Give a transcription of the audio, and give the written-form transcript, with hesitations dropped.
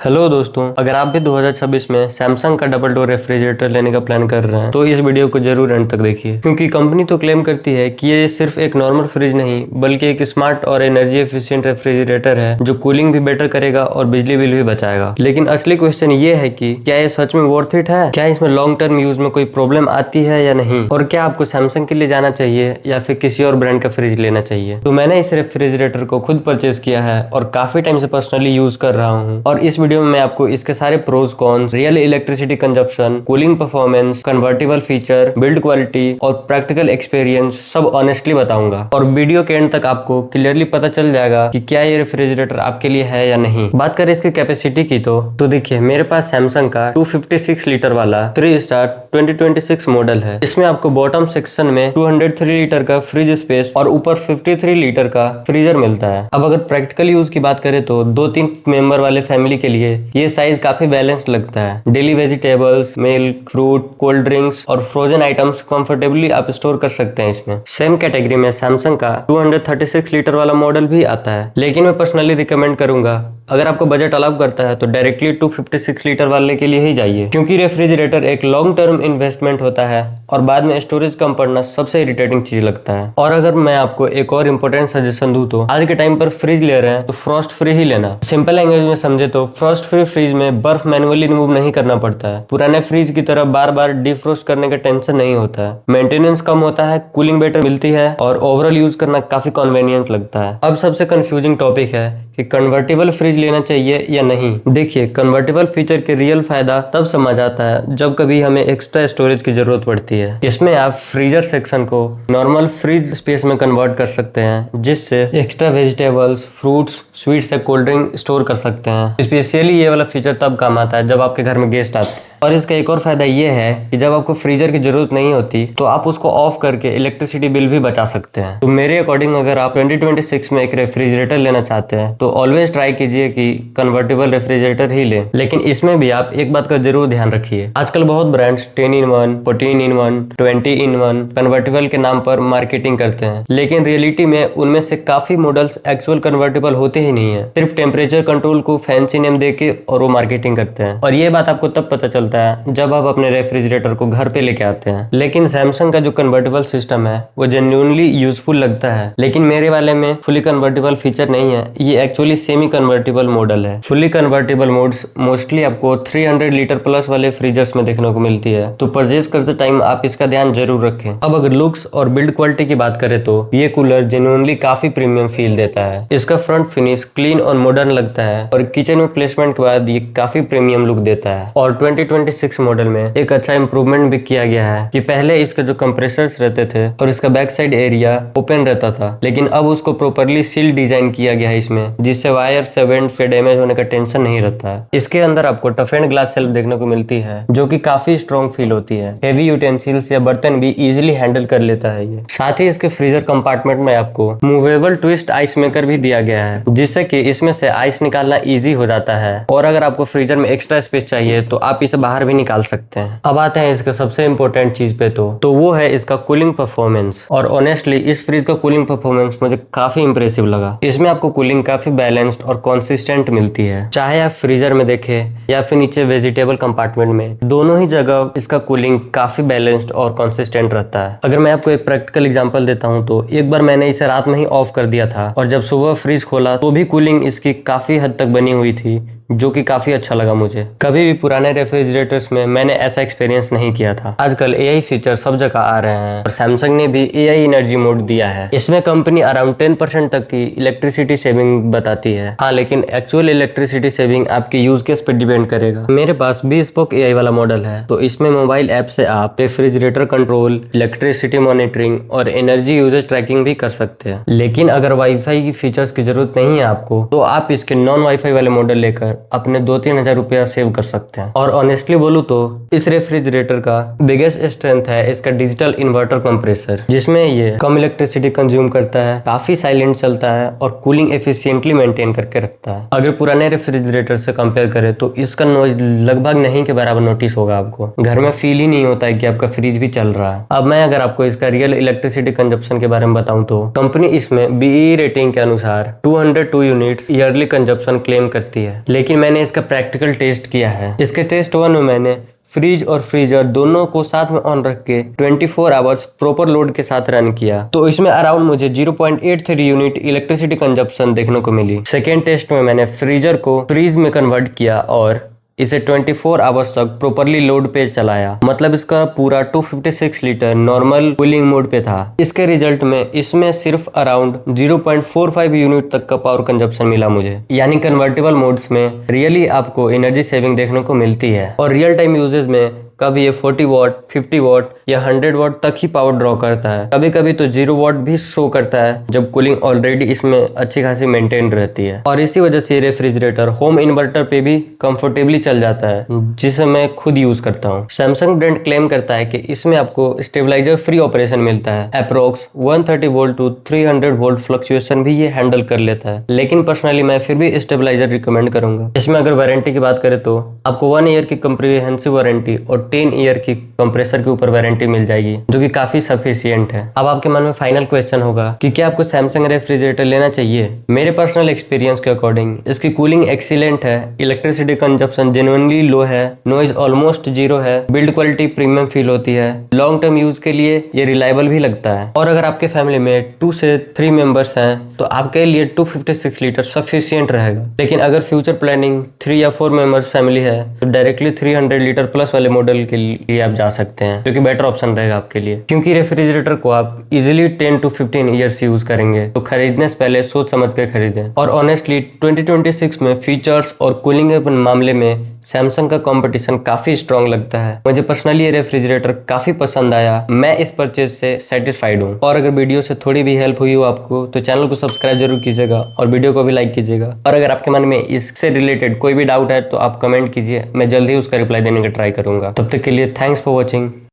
Hello दोस्तों, अगर आप भी 2026 में सैमसंग का डबल डोर रेफ्रिजरेटर लेने का प्लान कर रहे हैं तो इस वीडियो को जरूर एंड तक देखिए, क्योंकि कंपनी तो क्लेम करती है कि ये सिर्फ एक नॉर्मल फ्रिज नहीं बल्कि एक स्मार्ट और एनर्जी एफिशिएंट रेफ्रिजरेटर है जो कूलिंग भी बेटर करेगा और बिजली बिल भी बचाएगा। लेकिन असली क्वेश्चन ये है कि क्या ये सच में वर्थ इट है? क्या इसमें लॉन्ग टर्म यूज में कोई प्रॉब्लम आती है या नहीं, और क्या आपको सैमसंग के लिए जाना चाहिए या फिर किसी और ब्रांड का फ्रिज लेना चाहिए। तो मैंने इस रेफ्रिजरेटर को खुद परचेज किया है और काफी टाइम से पर्सनली यूज कर रहा हूँ, और इस वीडियो में मैं आपको इसके सारे pros cons, real electricity consumption, cooling performance, convertible feature, build quality और प्रैक्टिकल एक्सपीरियंस सब ऑनेस्टली बताऊंगा। और वीडियो के एंड तक आपको क्लियरली पता चल जाएगा कि क्या ये रेफ्रिजरेटर आपके लिए है या नहीं। बात करें इसकी कैपेसिटी की तो देखिए, मेरे पास सैमसंग का 256 लीटर वाला 3 स्टार 2026 मॉडल है। इसमें आपको बॉटम सेक्शन में 203 लीटर का फ्रिज स्पेस और ऊपर 53 लीटर का फ्रीजर मिलता है। अब अगर प्रैक्टिकल यूज की बात करें तो 2-3 मेंबर वाले फैमिली के लिए ये साइज काफी बैलेंस्ड लगता है। Daily vegetables, milk, fruit, cold drinks और फ्रोजन आइटम्स कंफर्टेबली आप स्टोर कर सकते हैं इसमें। सेम कैटेगरी में सैमसंग का 236 लीटर वाला मॉडल भी आता है, लेकिन मैं पर्सनली रिकमेंड करूंगा अगर आपको बजट अलाउ करता है तो डायरेक्टली 256 लीटर वाले के लिए ही जाइए, क्योंकि रेफ्रिजरेटर एक लॉन्ग टर्म इन्वेस्टमेंट होता है और बाद में स्टोरेज कम पड़ना सबसे इरिटेटिंग चीज लगता है। और अगर मैं आपको एक और इम्पोर्टेंट सजेशन दूं तो आज के टाइम पर फ्रिज ले रहे हैं तो फ्रॉस्ट फ्री ही लेना। सिंपल लैंग्वेज में समझे तो फ्रॉस्ट फ्री फ्रिज में बर्फ मैनुअली रिमूव नहीं करना पड़ता है। पुराने फ्रिज की तरह बार बार डिफ्रोस्ट करने का टेंशन नहीं होता है। मेंटेनेंस कम होता है, कूलिंग बेटर मिलती है और ओवरऑल यूज करना काफी कन्वीनियंट लगता है। अब सबसे कंफ्यूजिंग टॉपिक है कि कन्वर्टेबल फ्रिज लेना चाहिए या नहीं। देखिए, कन्वर्टेबल फीचर के रियल फायदा तब समझ आता है जब कभी हमें एक्स्ट्रा स्टोरेज की जरूरत पड़ती है। इसमें आप फ्रीजर सेक्शन को नॉर्मल फ्रिज स्पेस में कन्वर्ट कर सकते हैं, जिससे एक्स्ट्रा वेजिटेबल्स, फ्रूट्स, स्वीट्स या कोल्ड ड्रिंक स्टोर कर सकते हैं। स्पेशली ये वाला फीचर तब काम आता है जब आपके घर में गेस्ट आते हैं। और इसका एक और फायदा ये है कि जब आपको फ्रीजर की जरूरत नहीं होती तो आप उसको ऑफ करके इलेक्ट्रिसिटी बिल भी बचा सकते हैं। तो मेरे अकॉर्डिंग अगर आप 2026 में एक रेफ्रिजरेटर लेना चाहते हैं तो ऑलवेज ट्राई कीजिए कि कन्वर्टेबल रेफ्रिजरेटर ही लें। लेकिन इसमें भी आप एक बात का जरूर ध्यान रखिए, आजकल बहुत brands 10-in-1, 14-in-1, 20-in-1 convertible के नाम पर मार्केटिंग करते हैं, लेकिन रियलिटी में उनमें से काफी मॉडल्स एक्चुअल कन्वर्टेबल होते ही नहीं है। सिर्फ टेम्परेचर कंट्रोल को फैंसी नेम देके और वो मार्केटिंग करते हैं, और ये बात आपको तब पता चलता है जब आप अपने रेफ्रिजरेटर को घर पे लेके आते हैं। लेकिन सैमसंग का जो कन्वर्टेबल सिस्टम है वो जेन्युइनली यूजफुल लगता है, लेकिन मेरे वाले में फुली कन्वर्टेबल फीचर नहीं है। ये एक्चुअली सेमी कन्वर्टेबल मॉडल है। फुली कन्वर्टेबल मोड्स मोस्टली आपको 300 लीटर प्लस वाले फ्रीजर्स में देखने को मिलती है, तो परचेज करते टाइम आप इसका ध्यान जरूर रखें। अब अगर लुक्स और बिल्ड क्वालिटी की बात करें तो ये कूलर जेन्युइनली काफी प्रीमियम फील देता है। इसका फ्रंट फिनिश क्लीन और मॉडर्न लगता है और किचन में प्लेसमेंट के बाद ये काफी प्रीमियम लुक देता है। और 2026 मॉडल में एक अच्छा इंप्रूवमेंट भी किया गया है कि पहले इसके जो कंप्रेसर्स रहते थे और इसका बैक साइड एरिया ओपन रहता था, लेकिन अब उसको प्रॉपर्ली सील डिजाइन किया गया है इसमें, जिससे वायर से वेंट से डैमेज होने का टेंशन नहीं रहता है। इसके अंदर आपको टफ एंड ग्लास सेल्फ देखने को मिलती है जो कि काफी स्ट्रॉन्ग फील होती है। हेवी यूटेंसिल्स या बर्तन भी इजिली हैंडल कर लेता है ये। साथ ही इसके फ्रीजर कंपार्टमेंट में आपको मूवेबल ट्विस्ट आइस मेकर भी दिया गया है, जिससे कि इसमें से आइस निकालना इजी हो जाता है। और अगर आपको फ्रीजर में एक्स्ट्रा स्पेस चाहिए तो आप इसे बाहर भी निकाल सकते हैं। अब आते हैं इसके सबसे इंपॉर्टेंट चीज पे तो वो है इसका कूलिंग परफॉर्मेंस। और ऑनेस्टली इस फ्रिज का कूलिंग परफॉर्मेंस मुझे काफी इंप्रेसिव लगा। इसमें आपको कूलिंग काफी बैलेंस्ड और कंसिस्टेंट मिलती है, चाहे आप फ्रीजर में देखें या फिर नीचे वेजिटेबल कंपार्टमेंट में, दोनों ही जगह इसका कूलिंग काफी बैलेंस्ड और कंसिस्टेंट रहता है। अगर मैं आपको एक प्रैक्टिकल एग्जांपल देता हूं तो एक बार मैंने इसे रात में ही ऑफ कर दिया था और जब सुबह फ्रिज खोला तो भी कूलिंग इसकी काफी हद तक बनी हुई थी, जो कि काफी अच्छा लगा मुझे। कभी भी पुराने रेफ्रिजरेटर्स में मैंने ऐसा एक्सपीरियंस नहीं किया था। आजकल एआई फीचर सब जगह आ रहे हैं और सैमसंग ने भी एआई एनर्जी मोड दिया है। इसमें कंपनी अराउंड 10% तक की इलेक्ट्रिसिटी सेविंग बताती है। हाँ, लेकिन एक्चुअल इलेक्ट्रिसिटी सेविंग आपके यूज केस पर डिपेंड करेगा। मेरे पास bespoke एआई वाला मॉडल है, तो इसमें मोबाइल ऐप से आप रेफ्रिजरेटर कंट्रोल, इलेक्ट्रिसिटी मॉनिटरिंग और एनर्जी यूजेज ट्रैकिंग भी कर सकते हैं। लेकिन अगर वाईफाई की फीचर्स की जरूरत नहीं है आपको, तो आप इसके नॉन वाईफाई वाले मॉडल लेकर अपने 2-3 हजार रुपया सेव कर सकते हैं। और ऑनेस्टली बोलूं तो इस रेफ्रिजरेटर का बिगेस्ट स्ट्रेंथ है इसका डिजिटल इन्वर्टर कंप्रेसर, जिसमें ये कम इलेक्ट्रिसिटी कंज्यूम करता है, काफी साइलेंट चलता है और कूलिंग एफिशिएंटली मेंटेन करके रखता है। अगर पुराने रेफ्रिजरेटर से कंपेयर करें तो इसका नॉइज लगभग नहीं के बराबर नोटिस होगा आपको। घर में फील ही नहीं होता है कि आपका फ्रिज भी चल रहा है। अब मैं अगर आपको इसका रियल इलेक्ट्रिसिटी कंजप्शन के बारे में बताऊं तो कंपनी इसमें बीई रेटिंग के अनुसार 202 यूनिट्स ईयरली कंजप्शन क्लेम करती है, लेकिन लेकिन मैंने इसका प्रैक्टिकल टेस्ट किया है। इसके टेस्ट 1 में मैंने फ्रिज और फ्रीजर दोनों को साथ में ऑन रख के 24 आवर्स प्रॉपर लोड के साथ रन किया, तो इसमें अराउंड मुझे 0.83 यूनिट इलेक्ट्रिसिटी कंजप्शन देखने को मिली। सेकेंड टेस्ट में मैंने फ्रीजर को फ्रीज में कन्वर्ट किया और इसे 24 आवर्स तक प्रॉपरली लोड पे चलाया, मतलब इसका पूरा 256 लीटर नॉर्मल कूलिंग मोड पे था। इसके रिजल्ट में इसमें सिर्फ अराउंड 0.45 यूनिट तक का पावर कंजप्शन मिला मुझे, यानी कन्वर्टेबल मोड्स में रियली आपको एनर्जी सेविंग देखने को मिलती है। और रियल टाइम यूजेज में कभी ये 40 वॉट, 50 वॉट या 100 वॉट तक ही पावर ड्रॉ करता है, कभी कभी तो 0 वॉट भी शो करता है जब कूलिंग ऑलरेडी इसमें अच्छी खासी मेंटेन रहती है। और इसी वजह से रेफ्रिजरेटर होम इन्वर्टर पे भी कंफर्टेबली चल जाता है, जिसे मैं खुद यूज करता हूँ। सैमसंग ब्रांड क्लेम करता है कि इसमें आपको स्टेबलाइजर फ्री ऑपरेशन मिलता है। Approx 130 volt to 300 volt fluctuation भी ये हैंडल कर लेता है, लेकिन पर्सनली मैं फिर भी स्टेबलाइजर रिकमेंड करूंगा। इसमें अगर वारंटी की बात करें तो आपको 1 ईयर की कम्प्रिहेंसिव वारंटी और 10 ईयर की कंप्रेसर के ऊपर वारंटी मिल जाएगी, जो कि काफी सफिशिएंट है। अब आपके मन में फाइनल क्वेश्चन होगा कि क्या आपको सैमसंग रेफ्रिजरेटर लेना चाहिए। मेरे पर्सनल एक्सपीरियंस के अकॉर्डिंग इसकी कूलिंग एक्सीलेंट है, इलेक्ट्रिसिटी कंजप्शन जेन्युइनली लो है, नॉइज ऑलमोस्ट जीरो है, बिल्ड क्वालिटी प्रीमियम फील होती है, लॉन्ग टर्म यूज के लिए ये रिलायबल भी लगता है। और अगर आपके फैमिली में 2 से 3 मेंबर्स हैं तो आपके लिए 256 लीटर सफिशिएंट रहेगा। लेकिन अगर फ्यूचर प्लानिंग 3 या 4 मेंबर्स फैमिली है तो डायरेक्टली 300 लीटर प्लस वाले मॉडल के लिए आप जा सकते हैं, जो कि बेटर ऑप्शन रहेगा आपके लिए, क्योंकि रेफ्रिजरेटर को आप इजीली 10 to 15 ईयर्स यूज करेंगे। तो खरीदने से पहले सोच समझ कर खरीदें। और ऑनेस्टली 2026 में फीचर्स और कूलिंग के मामले में सैमसंग का कंपटीशन काफी स्ट्रांग लगता है। मुझे पर्सनली ये रेफ्रिजरेटर काफी पसंद आया, मैं इस परचेज से सेटिस्फाइड हूँ। और अगर वीडियो से थोड़ी भी हेल्प हुई हो आपको तो चैनल को सब्सक्राइब जरूर कीजिएगा और वीडियो को भी लाइक कीजिएगा। और अगर आपके मन में इससे रिलेटेड कोई भी डाउट है तो आप कमेंट कीजिए, मैं जल्दी उसका रिप्लाई देने का ट्राई करूंगा। तब तक के लिए थैंक्स फॉर वॉचिंग।